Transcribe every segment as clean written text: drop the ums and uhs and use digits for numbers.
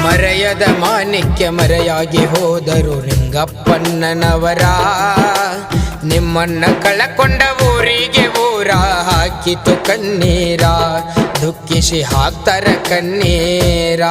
ಮರೆಯದ ಮಾಣಿಕ್ಯ ಮರೆಯಾಗಿ ಹೋದರು ಲಿಂಗಪ್ಪಣ್ಣನವರ. ನಿಮ್ಮನ್ನ ಕಳಕೊಂಡ ಊರಿಗೆ ಊರ ಹಾಕಿತು ಕಣ್ಣೀರ, ದುಃಖಿಸಿ ಹಾಕ್ತರ ಕಣ್ಣೀರ.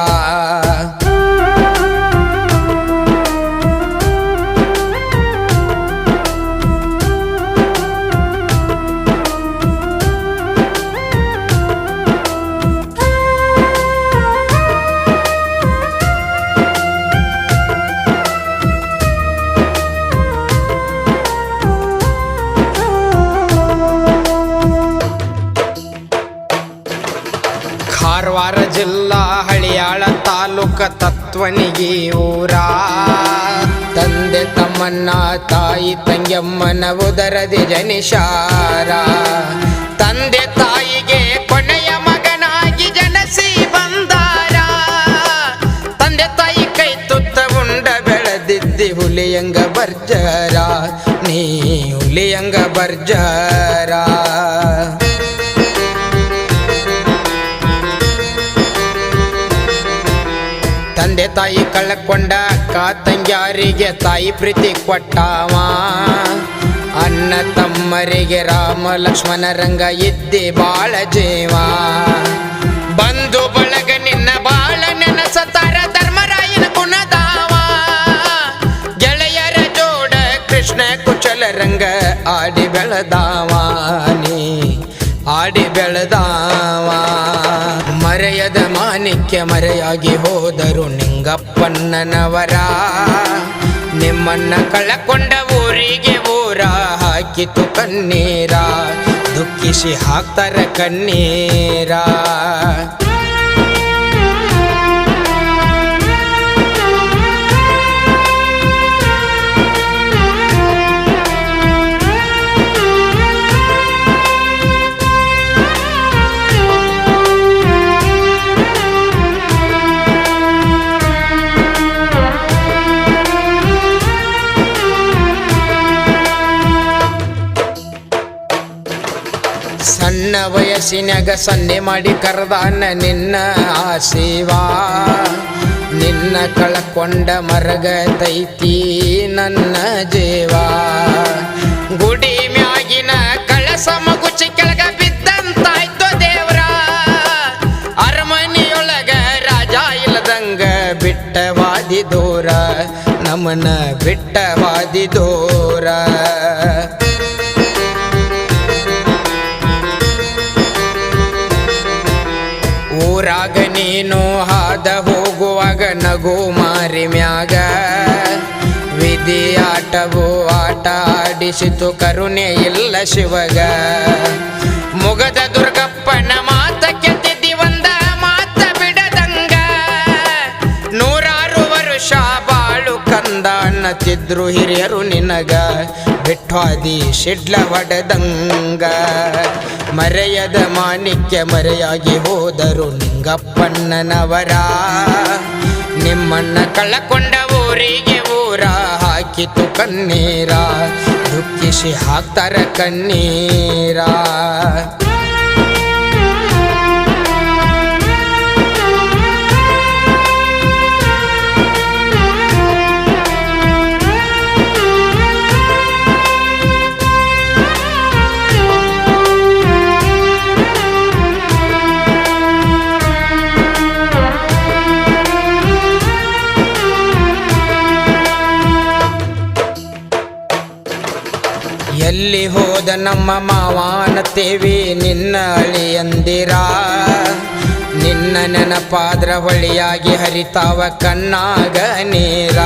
ಕಾರವಾರ ಜಿಲ್ಲಾ ಹಳಿಯಾಳ ತಾಲೂಕ ತತ್ವನಿಗಿ ಊರ. ತಂದೆ ತಮ್ಮನ್ನ ತಾಯಿ ತಂಗಿಯಮ್ಮನ ಉದರದಿ ಜನಿಷಾರ. ತಂದೆ ತಾಯಿಗೆ ಕೊನೆಯ ಮಗನಾಗಿ ಜನಸಿ ಬಂದಾರ. ತಂದೆ ತಾಯಿ ಕೈ ತುತ್ತ ಉಂಡ ಬೆಳೆದಿದ್ದಿ ಹುಲಿಯಂಗ ಬರ್ಜರ, ನೀ ಹುಲಿಯಂಗ ಬರ್ಜರ. ತಂದೆ ತಾಯಿ ಕಳ್ಕೊಂಡ ಅಕ್ಕ ತಂಗ್ಯಾರಿಗೆ ತಾಯಿ ಪ್ರೀತಿ ಕೊಟ್ಟಾವ. ಅಣ್ಣ ತಮ್ಮರಿಗೆ ರಾಮ ಲಕ್ಷ್ಮಣರಂಗ ಇದ್ದಿ ಬಾಳ ಜೀವ. ಬಂಧು ಬಳಗ ನಿನ್ನ ಬಾಳ ನೆನಸತಾರ ಧರ್ಮರಾಯನ ಗುಣದಾವ. ಗೆಳೆಯರ ಜೋಡ ಕೃಷ್ಣ ಕುಚಲರಂಗ ಆಡಿ ಬೆಳೆದಾವ, ನೀ ಆಡಿ ಬೆಳೆದಾವ. ಮರೆಯದ ಮಾಣಿಕ್ಯ ಮರೆಯಾಗಿ ಹೋದರು ಲಿಂಗಪ್ಪಣ್ಣನವರ. ನಿಮ್ಮನ್ನ ಕಳಕೊಂಡ ಊರಿಗೆ ಊರ ಹಾಕಿತು ಕಣ್ಣೀರ, ದುಃಖಿಸಿ ಹಾಕ್ತರ ಕಣ್ಣೀರ. ಸಣ್ಣ ವಯಸ್ಸಿನಾಗ ಸನ್ನೆ ಮಾಡಿ ಕರೆದಾನ ನಿನ್ನ ಆಶೀವಾ. ನಿನ್ನ ಕಳಕೊಂಡ ಮರಗತೈತಿ ನನ್ನ ಜೀವ. ಗುಡಿ ಮ್ಯಾಗಿನ ಕಳಸ ಮಗುಚಿ ಕೆಳಗ ಬಿದ್ದಂತಾಯ್ತು ದೇವ್ರ. ಅರಮನಿಯೊಳಗ ರಾಜ ಇಲ್ಲದಂಗ ಬಿಟ್ಟವಾದಿ ದೂರ, ನಮ್ಮನ ಬಿಟ್ಟವಾದಿ ದೂರ. ಊರಾಗ ನೀನು ಹಾದ ಹೋಗುವಾಗ ನಗು ಮಾರಿ ಮ್ಯಾಗ. ವಿಧಿ ಆಟವು ಆಟ ಆಡಿಸಿತು ಕರುಣೆ ಇಲ್ಲ ಶಿವಗ. ಮುಗದ ದುರ್ಗಪ್ಪನ ಮಾತ ಕೆತ್ತಿದ್ದಿ ಒಂದ ಮಾತ ಬಿಡದಂಗ. 100 ವರುಷ ಬಾಳು ಕಂದ ಅನ್ನತಿದ್ರು ಹಿರಿಯರು ನಿನಗ, ಬಿಟ್ವಾದಿ ಶಿಡ್ಲ ಹೊಡೆದಂಗ. ಮರೆಯದ ಮಾಣಿಕ್ಯ ಮರೆಯಾಗಿ ಹೋದರು ಲಿಂಗಪ್ಪಣ್ಣನವರ. ನಿಮ್ಮನ್ನ ಕಳಕೊಂಡ ಊರಿಗೆ ಊರ ಹಾಕಿತು ಕಣ್ಣೀರ, ದುಃಖಿಸಿ ಹಾಕ್ತರ ಕಣ್ಣೀರ. ಹೌದ ನಮ್ಮ ಮಾವಾನತ್ತೇವಿ ನಿನ್ನ ಅಳಿಯಂದಿರ ನಿನ್ನ ನೆನಪಾದ್ರ ಹೊಳಿಯಾಗಿ ಹರಿತಾವ ಕಣ್ಣಾಗ ನೀರ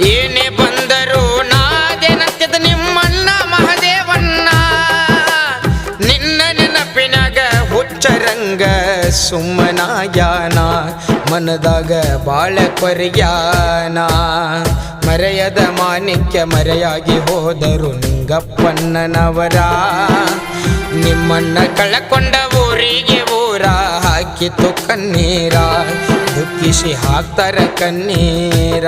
ಏನೇ ಬಂದರೂ ನಾದೇನತ್ತಿದ ನಿಮ್ಮಣ್ಣ ಮಹದೇವಣ್ಣ ನಿನ್ನ ನೆನಪಿನಾಗ ಹುಚ್ಚರಂಗ ಸುಮ್ಮನಾಗ್ಯಾನ ಮನದಾಗ ಬಾಳ ಕೊರ್ಗ್ಯಾನ ಮರೆಯದ ಮಾಣಿಕ್ಯ ಮರೆಯಾಗಿ ಹೋದರು ನಿಂಗಪ್ಪಣ್ಣನವರ ನಿಮ್ಮಣ್ಣ ಕಳಕೊಂಡ ಊರಿಗೆ ಊರ ಹಾಕಿತು ಕಣ್ಣೀರ ದುಃಖಿಸಿ ಹಾಕ್ತಾರ ಕಣ್ಣೀರ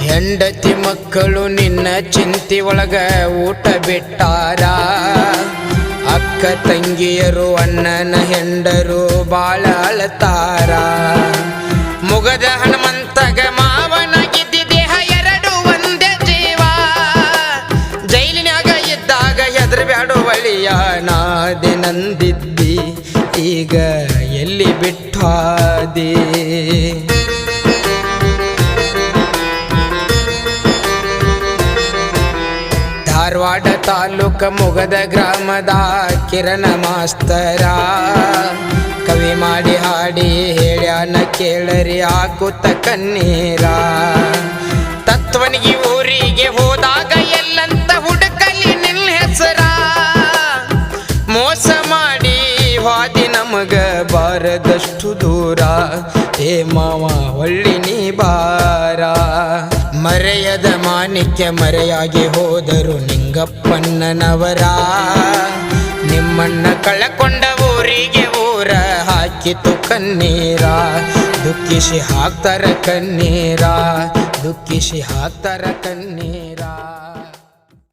ಹೆಂಡತಿ ಮಕ್ಕಳು ನಿನ್ನ ಚಿಂತಿ ಒಳಗ ಊಟ ಬಿಟ್ಟಾರ ಅಕ್ಕ ತಂಗಿಯರು ಅಣ್ಣನ ಹೆಂಡರು ಬಾಳ ಅಳತಾರ ಮುಗದ ಹನುಮಂತಗ ಮಾವನಾಗಿದ್ದಿ ದೇಹ ಎರಡು ಒಂದೇ ಜೀವ ಜೈಲಿನಾಗ ಇದ್ದಾಗ ಹೆದರ್ಬ್ಯಾಡು ಬಳಿಯ ನಾದೆ ನಂದಿದ್ದಿ ಈಗ ಎಲ್ಲಿ ಬಿಟ್ಟಾದಿ ಧಾರವಾಡ ತಾಲೂಕ ಮುಗದ ಗ್ರಾಮದ ಕಿರಣ ಮಾಸ್ತರ ಕವಿ ಮಾಡಿ ಹಾಡಿ ಹೇಳ್ಯಾನ ಕೇಳರಿ ಆಕುತ್ತ ಕಣ್ಣೀರ ತತ್ವನಿಗೆ ಊರಿಗೆ ಹೋದಾಗ ಎಲ್ಲಂತ ಹುಡುಕಲಿ ನಿನ್ನ ಹೆಸರ ಮೋಸ ಮಾಡಿ ಹಾದಿ ನಮಗ ಬಾರದಷ್ಟು ದೂರ ಏ ಮಾವ ಒಳ್ಳಿ ನೀ ಬಾರ ಮರೆಯದ ಮಾಣಿಕ್ಯ ಮರೆಯಾಗಿ ಹೋದರು ನಿಂಗಪ್ಪಣ್ಣನವರ ನಿಮ್ಮಣ್ಣ ಕಳಕೊಂಡ ಊರಿಗೆ ಊರ ಹಾಕಿತು ಕಣ್ಣೀರ ದುಃಖಿಸಿ ಹಾಕ್ತಾರ ಕಣ್ಣೀರ ದುಃಖಿಸಿ ಹಾಕ್ತಾರ ಕಣ್ಣೀರ